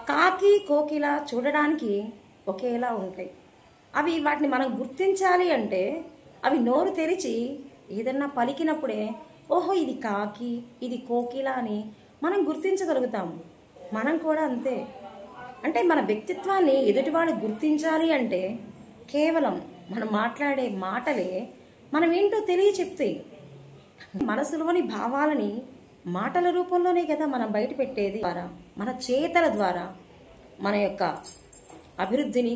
కాకి కోకిల చూడడానికి ఒకేలా ఉంటాయి. అవి వాటిని మనం గుర్తించాలి అంటే అవి నోరు తెరిచి ఏదన్నా పలికినప్పుడే ఓహో ఇది కాకి ఇది కోకిల అని మనం గుర్తించగలుగుతాము. మనం కూడా అంతే. అంటే మన వ్యక్తిత్వాన్ని ఎదుటివాడు గుర్తించాలి అంటే కేవలం మనం మాట్లాడే మాటలే మనం ఏంటో తెలియచెప్తాయి. మనసులోని భావాలని మాటల రూపంలోనే కదా మనం బయట పెట్టేది. ద్వారా మన చేతల ద్వారా మన యొక్క అభివృద్ధిని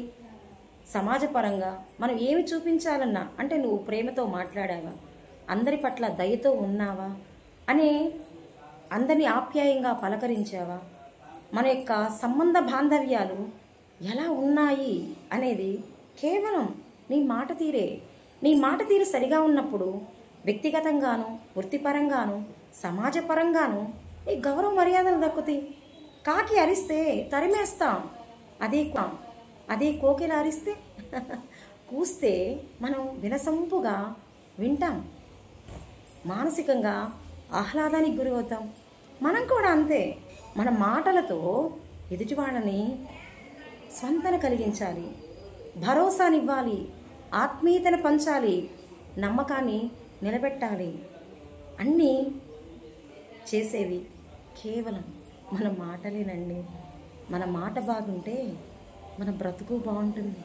సమాజపరంగా మనం ఏమి చూపించాలన్నా, అంటే నువ్వు ప్రేమతో మాట్లాడావా, అందరి పట్ల దయతో ఉన్నావా, అనే అందరినీ ఆప్యాయంగా పలకరించావా, మన యొక్క సంబంధ బాంధవ్యాలు ఎలా ఉన్నాయి అనేది కేవలం నీ మాట తీరే. నీ మాట తీరు సరిగా ఉన్నప్పుడు వ్యక్తిగతంగాను వృత్తిపరంగాను సమాజపరంగాను నీ గౌరవ మర్యాదలు దక్కుతాయి. కాకి అరిస్తే తరిమేస్తాం, అదే కోకిల అరిస్తే కూస్తే మనం వినసొంపుగా వింటాం, మానసికంగా ఆహ్లాదానికి గురి అవుతాం. మనం కూడా అంతే. మన మాటలతో ఎదుటివాళ్ళని స్వంతన కలిగించాలి, భరోసానివ్వాలి, ఆత్మీయతను పంచాలి, నమ్మకాన్ని నిలబెట్టాలి. అన్నీ చేసేవి కేవలం మన మాటలేనండి. మన మాట బాగుంటే మన బ్రతుకు బాగుంటుంది.